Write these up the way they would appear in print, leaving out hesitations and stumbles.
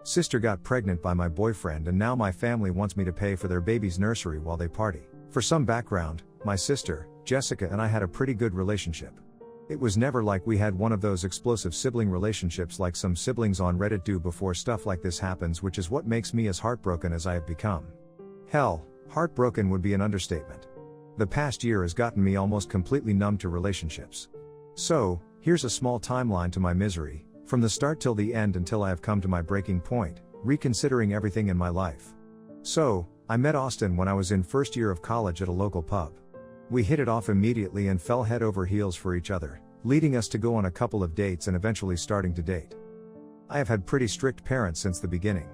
Sister got pregnant by my boyfriend and now my family wants me to pay for their baby's nursery while they party. For some background, my sister, Jessica and I had a pretty good relationship. It was never like we had one of those explosive sibling relationships like some siblings on Reddit do before stuff like this happens, which is what makes me as heartbroken as I have become. Hell, heartbroken would be an understatement. The past year has gotten me almost completely numb to relationships. So, here's a small timeline to my misery, from the start till the end until I have come to my breaking point, reconsidering everything in my life. So, I met Austin when I was in first year of college at a local pub. We hit it off immediately and fell head over heels for each other, leading us to go on a couple of dates and eventually starting to date. I have had pretty strict parents since the beginning.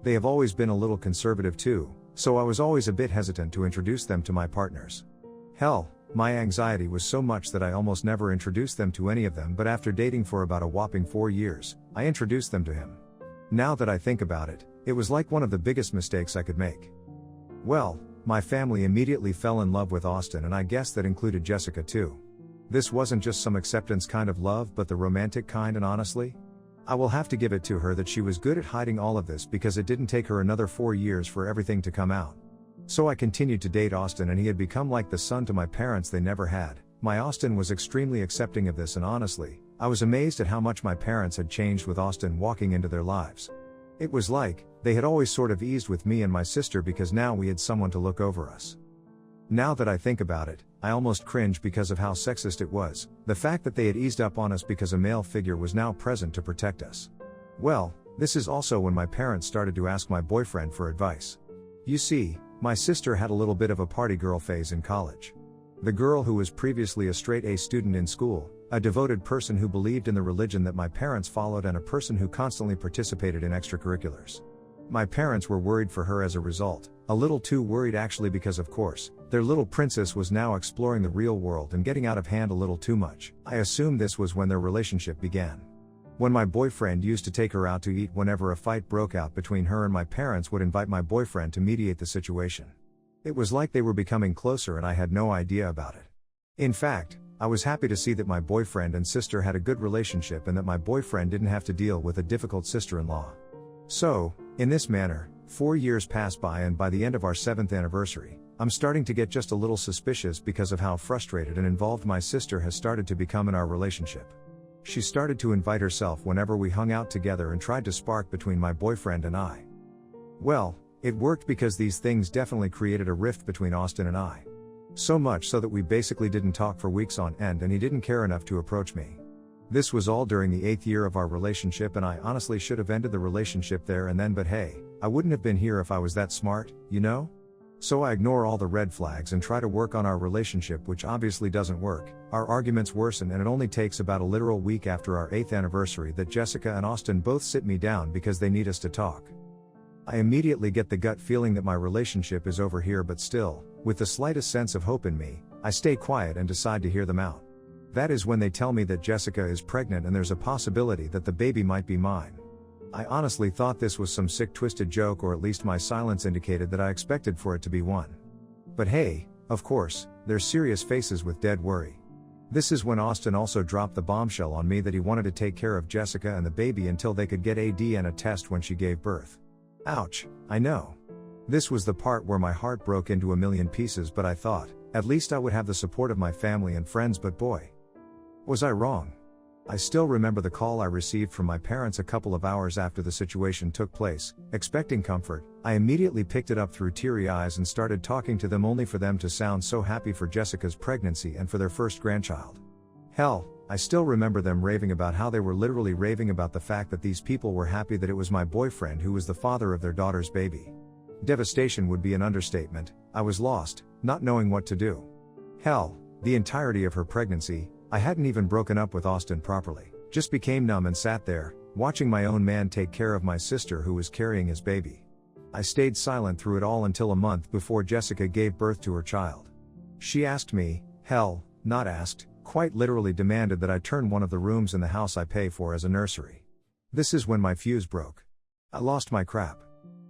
They have always been a little conservative too, so I was always a bit hesitant to introduce them to my partners. Hell, my anxiety was so much that I almost never introduced them to any of them, but after dating for about a whopping 4 years, I introduced them to him. Now that I think about it, it was like one of the biggest mistakes I could make. Well, my family immediately fell in love with Austin, and I guess that included Jessica too. This wasn't just some acceptance kind of love, but the romantic kind, and honestly, I will have to give it to her that she was good at hiding all of this, because it didn't take her another 4 years for everything to come out. So I continued to date Austin, and he had become like the son to my parents they never had. My Austin was extremely accepting of this, and honestly, I was amazed at how much my parents had changed with Austin walking into their lives. It was like, they had always sort of eased with me and my sister because now we had someone to look over us. Now that I think about it, I almost cringe because of how sexist it was, the fact that they had eased up on us because a male figure was now present to protect us. Well, this is also when my parents started to ask my boyfriend for advice. You see, my sister had a little bit of a party girl phase in college. The girl who was previously a straight A student in school, a devoted person who believed in the religion that my parents followed, and a person who constantly participated in extracurriculars. My parents were worried for her as a result, a little too worried actually, because of course, their little princess was now exploring the real world and getting out of hand a little too much. I assume this was when their relationship began. When my boyfriend used to take her out to eat, whenever a fight broke out between her and my parents would invite my boyfriend to mediate the situation. It was like they were becoming closer and I had no idea about it. In fact, I was happy to see that my boyfriend and sister had a good relationship and that my boyfriend didn't have to deal with a difficult sister-in-law. So, in this manner, 4 years passed by, and by the end of our 7th anniversary, I'm starting to get just a little suspicious because of how frustrated and involved my sister has started to become in our relationship. She started to invite herself whenever we hung out together and tried to spark between my boyfriend and I. Well, it worked because these things definitely created a rift between Austin and I. So much so that we basically didn't talk for weeks on end, and he didn't care enough to approach me. This was all during the 8th year of our relationship, and I honestly should have ended the relationship there and then, but hey, I wouldn't have been here if I was that smart, you know? So I ignore all the red flags and try to work on our relationship, which obviously doesn't work. Our arguments worsen, and it only takes about a literal week after our 8th anniversary that Jessica and Austin both sit me down because they need us to talk. I immediately get the gut feeling that my relationship is over here, but still, with the slightest sense of hope in me, I stay quiet and decide to hear them out. That is when they tell me that Jessica is pregnant and there's a possibility that the baby might be mine. I honestly thought this was some sick twisted joke, or at least my silence indicated that I expected for it to be one. But hey, of course, they're serious faces with dead worry. This is when Austin also dropped the bombshell on me that he wanted to take care of Jessica and the baby until they could get a DNA test when she gave birth. Ouch, I know. This was the part where my heart broke into a million pieces, but I thought, at least I would have the support of my family and friends, but boy, was I wrong. I still remember the call I received from my parents a couple of hours after the situation took place. Expecting comfort, I immediately picked it up through teary eyes and started talking to them, only for them to sound so happy for Jessica's pregnancy and for their first grandchild. Hell, I still remember them raving about how they were literally raving about the fact that these people were happy that it was my boyfriend who was the father of their daughter's baby. Devastation would be an understatement. I was lost, not knowing what to do. Hell, the entirety of her pregnancy, I hadn't even broken up with Austin properly, just became numb and sat there, watching my own man take care of my sister who was carrying his baby. I stayed silent through it all until a month before Jessica gave birth to her child. She asked me, hell, not asked, quite literally demanded that I turn one of the rooms in the house I pay for as a nursery. This is when my fuse broke. I lost my crap.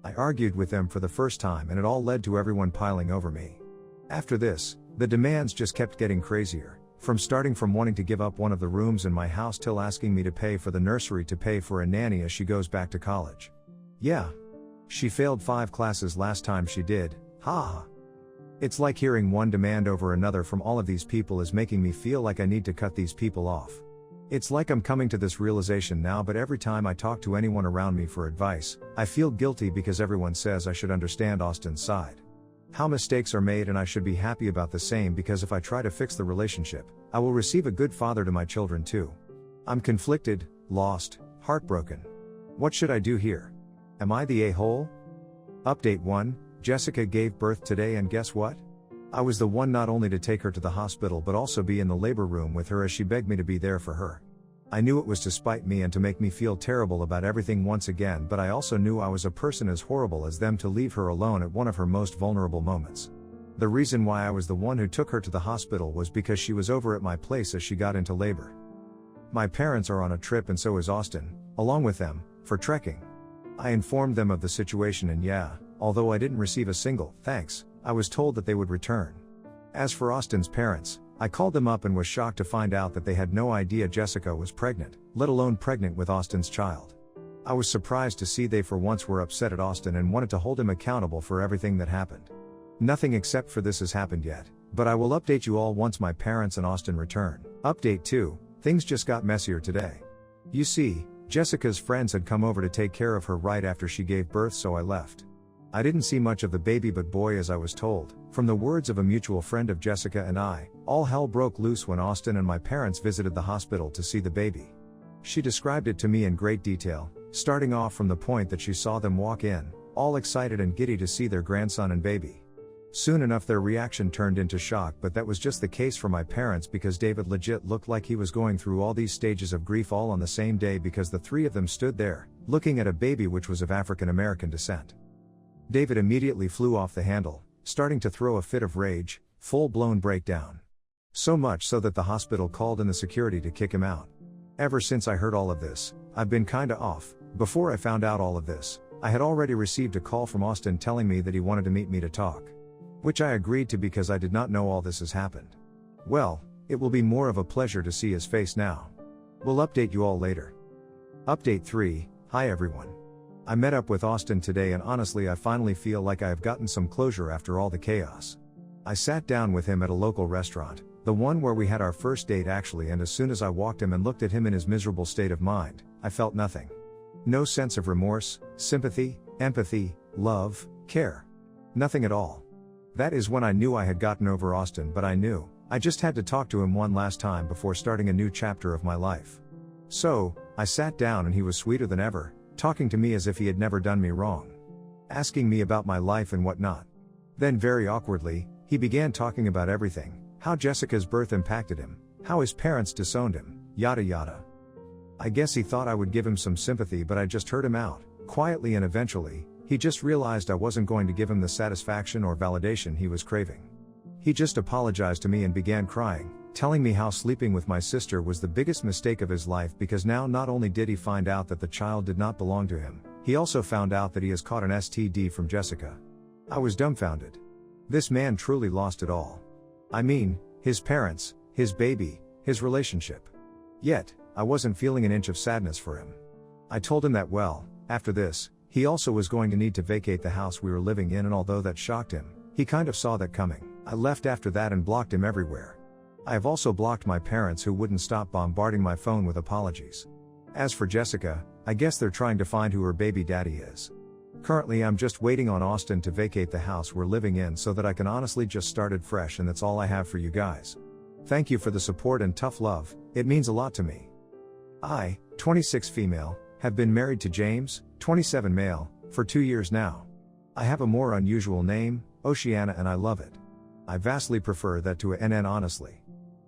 I argued with them for the first time, and it all led to everyone piling over me. After this, the demands just kept getting crazier. Starting from wanting to give up one of the rooms in my house till asking me to pay for the nursery to pay for a nanny as she goes back to college. Yeah. She failed 5 classes last time she did, haha. It's like hearing one demand over another from all of these people is making me feel like I need to cut these people off. It's like I'm coming to this realization now, but every time I talk to anyone around me for advice, I feel guilty because everyone says I should understand Austin's side. How mistakes are made, and I should be happy about the same, because if I try to fix the relationship, I will receive a good father to my children too. I'm conflicted, lost, heartbroken. What should I do here? Am I the a-hole? Update 1, Jessica gave birth today, and guess what? I was the one not only to take her to the hospital but also be in the labor room with her as she begged me to be there for her. I knew it was to spite me and to make me feel terrible about everything once again, but I also knew I was a person as horrible as them to leave her alone at one of her most vulnerable moments. The reason why I was the one who took her to the hospital was because she was over at my place as she got into labor. My parents are on a trip and so is Austin, along with them, for trekking. I informed them of the situation, and yeah, although I didn't receive a single thanks, I was told that they would return. As for Austin's parents, I called them up and was shocked to find out that they had no idea Jessica was pregnant, let alone pregnant with Austin's child. I was surprised to see they for once were upset at Austin and wanted to hold him accountable for everything that happened. Nothing except for this has happened yet, but I will update you all once my parents and Austin return. Update 2, things just got messier today. You see, Jessica's friends had come over to take care of her right after she gave birth, so I left. I didn't see much of the baby, but boy, as I was told, from the words of a mutual friend of Jessica and I, all hell broke loose when Austin and my parents visited the hospital to see the baby. She described it to me in great detail, starting off from the point that she saw them walk in, all excited and giddy to see their grandson and baby. Soon enough their reaction turned into shock, but that was just the case for my parents because David legit looked like he was going through all these stages of grief all on the same day, because the 3 of them stood there, looking at a baby which was of African American descent. David immediately flew off the handle, starting to throw a fit of rage, full-blown breakdown. So much so that the hospital called in the security to kick him out. Ever since I heard all of this, I've been kinda off. Before I found out all of this, I had already received a call from Austin telling me that he wanted to meet me to talk. Which I agreed to because I did not know all this has happened. Well, it will be more of a pleasure to see his face now. We'll update you all later. Update 3, hi everyone. I met up with Austin today, and honestly I finally feel like I have gotten some closure after all the chaos. I sat down with him at a local restaurant, the one where we had our first date actually, and as soon as I walked him and looked at him in his miserable state of mind, I felt nothing. No sense of remorse, sympathy, empathy, love, care. Nothing at all. That is when I knew I had gotten over Austin, but I just had to talk to him one last time before starting a new chapter of my life. So, I sat down and he was sweeter than ever, talking to me as if he had never done me wrong. Asking me about my life and whatnot. Then very awkwardly, he began talking about everything, how Jessica's birth impacted him, how his parents disowned him, yada yada. I guess he thought I would give him some sympathy, but I just heard him out, quietly, and eventually, he just realized I wasn't going to give him the satisfaction or validation he was craving. He just apologized to me and began crying, telling me how sleeping with my sister was the biggest mistake of his life, because now not only did he find out that the child did not belong to him, he also found out that he has caught an STD from Jessica. I was dumbfounded. This man truly lost it all. I mean, his parents, his baby, his relationship. Yet, I wasn't feeling an inch of sadness for him. I told him that well, after this, he also was going to need to vacate the house we were living in, and although that shocked him, he kind of saw that coming. I left after that and blocked him everywhere. I have also blocked my parents, who wouldn't stop bombarding my phone with apologies. As for Jessica, I guess they're trying to find who her baby daddy is. Currently I'm just waiting on Austin to vacate the house we're living in so that I can honestly just start it fresh, and that's all I have for you guys. Thank you for the support and tough love, it means a lot to me. I, 26 female, have been married to James, 27 male, for 2 years now. I have a more unusual name, Oceana, and I love it. I vastly prefer that to a NN honestly.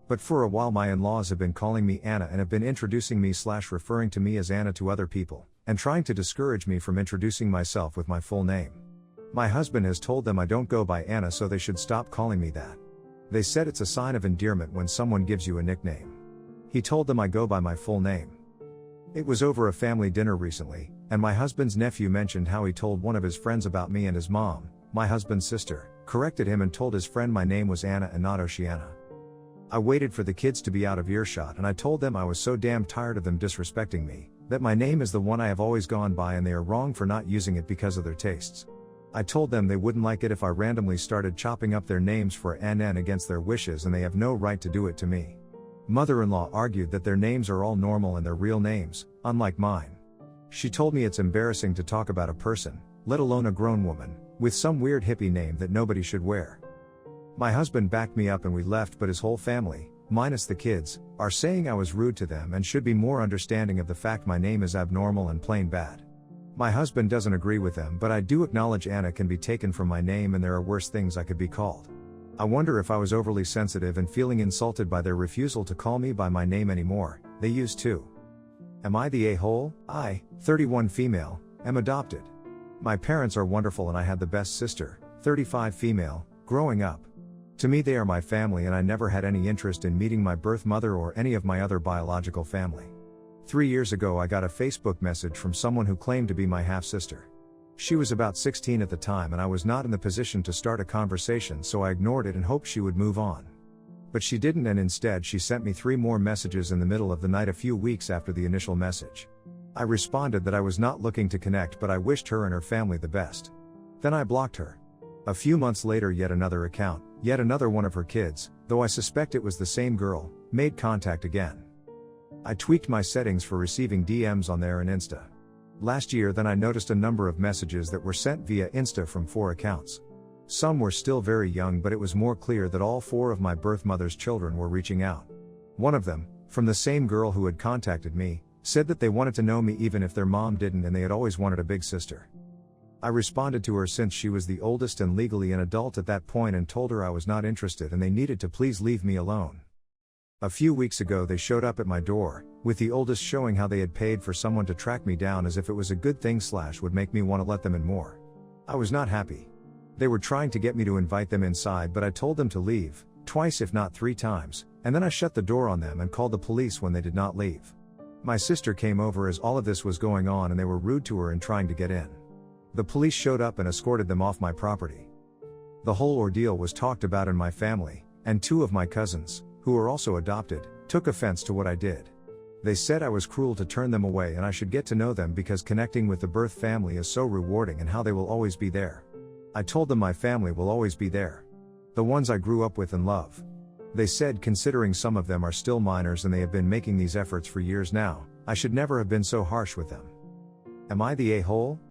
But for a while my in-laws have been calling me Anna and have been introducing me / referring to me as Anna to other people, and trying to discourage me from introducing myself with my full name. My husband has told them I don't go by Anna, so they should stop calling me that. They said it's a sign of endearment when someone gives you a nickname. He told them I go by my full name. It was over a family dinner recently, and my husband's nephew mentioned how he told one of his friends about me, and his mom, my husband's sister, corrected him and told his friend my name was Anna and not Oceana. I waited for the kids to be out of earshot, and I told them I was so damn tired of them disrespecting me, That my name is the one I have always gone by and they are wrong for not using it because of their tastes. I told them they wouldn't like it if I randomly started chopping up their names for NN against their wishes and they have no right to do it to me. Mother-in-law argued that their names are all normal and their real names, unlike mine. She told me it's embarrassing to talk about a person, let alone a grown woman, with some weird hippie name that nobody should wear. My husband backed me up and we left, but his whole family, minus the kids, are saying I was rude to them and should be more understanding of the fact my name is abnormal and plain bad. My husband doesn't agree with them, but I do acknowledge Anna can be taken from my name and there are worse things I could be called. I wonder if I was overly sensitive and feeling insulted by their refusal to call me by my name anymore. They used to. Am I the a-hole? I, 31 female, am adopted. My parents are wonderful and I had the best sister, 35 female, growing up. To me they are my family and I never had any interest in meeting my birth mother or any of my other biological family. 3 years ago I got a Facebook message from someone who claimed to be my half-sister. She was about 16 at the time and I was not in the position to start a conversation, so I ignored it and hoped she would move on. But she didn't, and instead she sent me 3 more messages in the middle of the night a few weeks after the initial message. I responded that I was not looking to connect, but I wished her and her family the best. Then I blocked her. A few months later yet another account, yet another one of her kids, though I suspect it was the same girl, made contact again. I tweaked my settings for receiving DMs on there and Insta. Last year then I noticed a number of messages that were sent via Insta from 4 accounts. Some were still very young, but it was more clear that all 4 of my birth mother's children were reaching out. One of them, from the same girl who had contacted me, said that they wanted to know me even if their mom didn't and they had always wanted a big sister. I responded to her since she was the oldest and legally an adult at that point and told her I was not interested and they needed to please leave me alone. A few weeks ago they showed up at my door, with the oldest showing how they had paid for someone to track me down as if it was a good thing / would make me want to let them in more. I was not happy. They were trying to get me to invite them inside, but I told them to leave, twice if not 3 times, and then I shut the door on them and called the police when they did not leave. My sister came over as all of this was going on and they were rude to her and trying to get in. The police showed up and escorted them off my property. The whole ordeal was talked about in my family, and 2 of my cousins, who are also adopted, took offense to what I did. They said I was cruel to turn them away and I should get to know them because connecting with the birth family is so rewarding and how they will always be there. I told them my family will always be there. The ones I grew up with and love. They said considering some of them are still minors and they have been making these efforts for years now, I should never have been so harsh with them. Am I the a-hole?